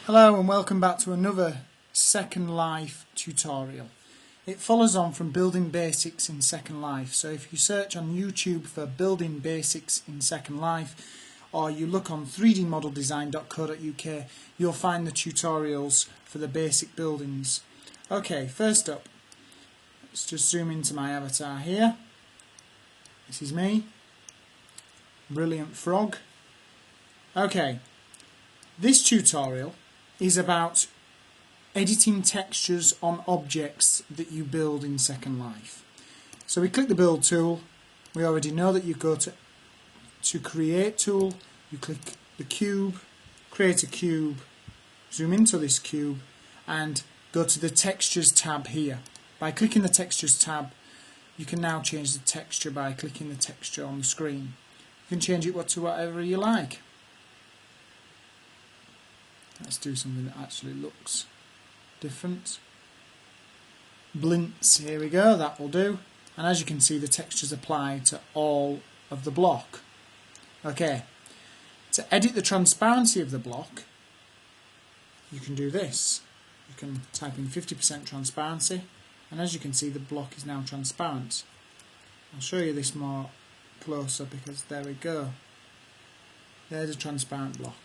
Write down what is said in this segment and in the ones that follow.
Hello and welcome back to another Second Life tutorial. It follows on from building basics in Second Life. So if you search on YouTube for building basics in Second Life, or you look on 3dmodeldesign.co.uk, you'll find the tutorials for the basic buildings. Okay, first up, let's just zoom into my avatar here. This is me. Brilliant frog. Okay, this tutorial is about editing textures on objects that you build in Second Life. So we click the build tool. We already know that you go to create tool, you click the cube, create a cube, zoom into this cube and go to the textures tab here. By clicking the textures tab, you can now change the texture by clicking the texture on the screen. You can change it to whatever you like. Let's do something that actually looks different. Blinks, here we go, that will do. And as you can see, the textures apply to all of the block. Okay, to edit the transparency of the block, you can do this. You can type in 50% transparency, and as you can see, the block is now transparent. I'll show you this more closer because there we go. There's a transparent block.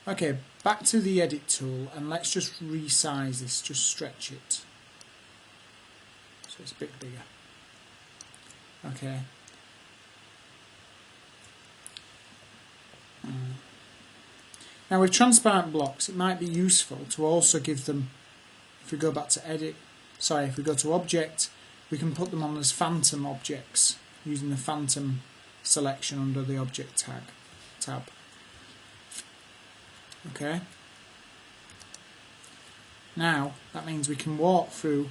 Okay, back to the edit tool and let's just resize this, just stretch it so it's a bit bigger. Okay. Now with transparent blocks it might be useful to also give them, if we go back to edit, if we go to object, we can put them on as phantom objects using the phantom selection under the object tab. Okay. Now that means we can walk through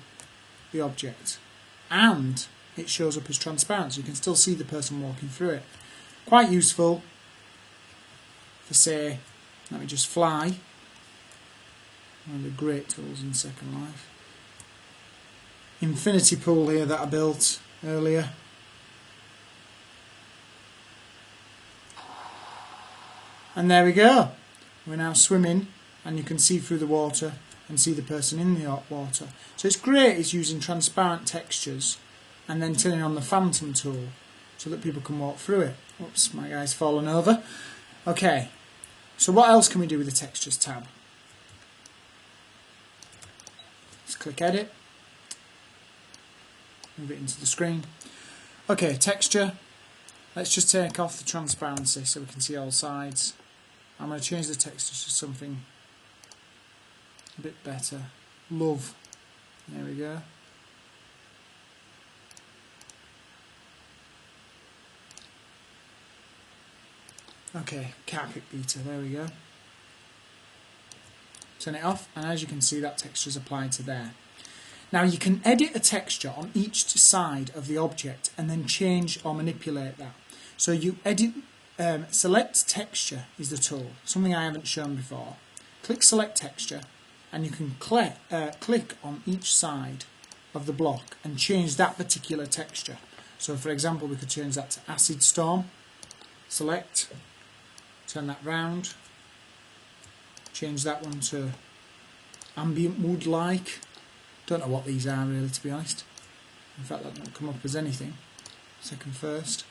the object and it shows up as transparent, so you can still see the person walking through it. Quite useful for, say, let me just fly. One of the great tools in Second Life. Infinity pool here that I built earlier. And there we go. We're now swimming and you can see through the water and see the person in the water. So it's great is using transparent textures and then turning on the phantom tool so that people can walk through it. Oops, my guy's fallen over. Okay, so what else can we do with the textures tab? Let's click edit, move it into the screen. Okay, texture. Let's just take off the transparency so we can see all sides. I'm going to change the texture to something a bit better. Love. There we go. Okay, carpet beater. There we go. Turn it off, and as you can see, that texture is applied to there. Now you can edit a texture on each side of the object and then change or manipulate that. So you edit. Select texture is the tool, something I haven't shown before. Click select texture and you can click on each side of the block and change that particular texture. So for example we could change that to acid storm. Select, turn that round, change that one to ambient wood like. Don't know what these are really, to be honest. In fact that won't come up as anything. Second first.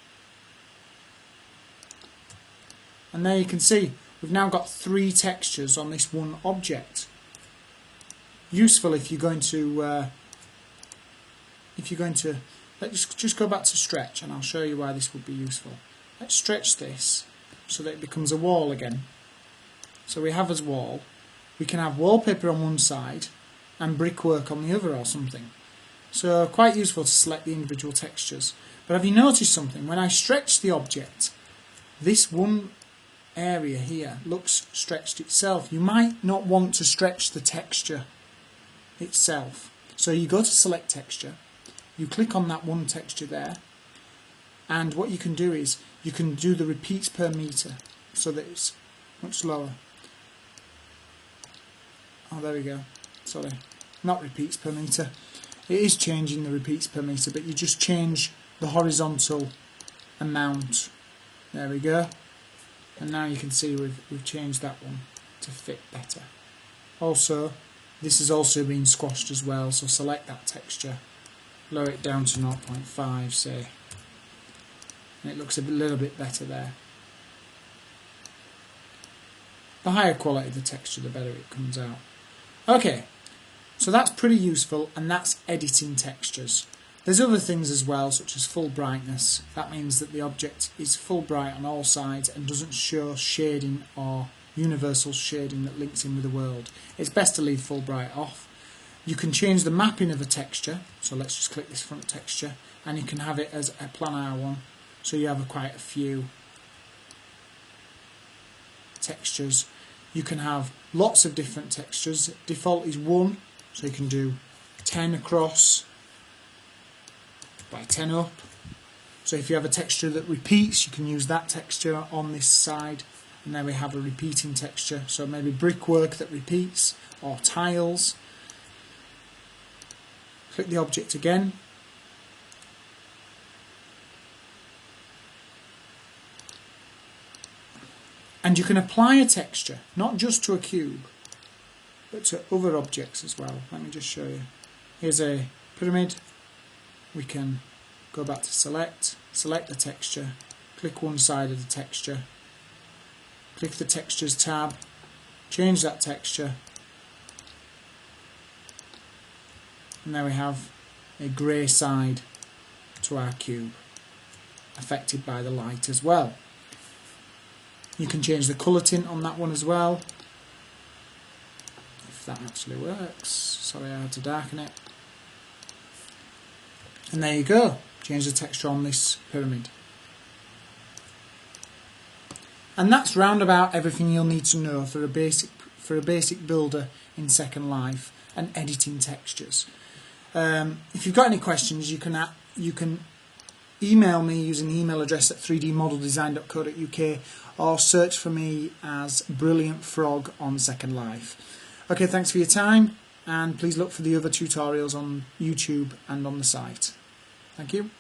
And there you can see we've now got 3 textures on this one object. Useful if you're going to let's just go back to stretch and I'll show you why this would be useful. Let's stretch this so that it becomes a wall again. So we have as wall. We can have wallpaper on one side and brickwork on the other or something. So quite useful to select the individual textures. But have you noticed something? When I stretch the object, this one area here looks stretched itself. You might not want to stretch the texture itself. So you go to select texture, you click on that one texture there, and what you can do is you can do the repeats per meter so that it's much lower. Oh, there we go. Sorry, not repeats per meter. It is changing the repeats per meter, but you just change the horizontal amount. There we go. And now you can see we've changed that one to fit better. Also, this has also been squashed as well, so select that texture, lower it down to 0.5 say, and it looks a little bit better there. The higher quality the texture, the better it comes out. Okay, so that's pretty useful, and that's editing textures. There's other things as well, such as full brightness. That means that the object is full bright on all sides and doesn't show shading or universal shading that links in with the world. It's best to leave full bright off. You can change the mapping of a texture, so let's just click this front texture, and you can have it as a planar one, so you have quite a few textures. You can have lots of different textures. Default is 1, so you can do 10 across by 10 up. So if you have a texture that repeats, you can use that texture on this side, and then we have a repeating texture, so maybe brickwork that repeats, or tiles. Click the object again, and you can apply a texture, not just to a cube, but to other objects as well. Let me just show you. Here's a pyramid. We can go back to select the texture, click one side of the texture, click the textures tab, change that texture, and there we have a grey side to our cube, affected by the light as well. You can change the colour tint on that one as well, if that actually works. Sorry, I had to darken it. And there you go, change the texture on this pyramid. And that's round about everything you'll need to know for a basic builder in Second Life and editing textures. If you've got any questions, you can email me using the email address at 3dmodeldesign.co.uk, or search for me as Brilliant Frog on Second Life. Okay, thanks for your time, and please look for the other tutorials on YouTube and on the site. Thank you.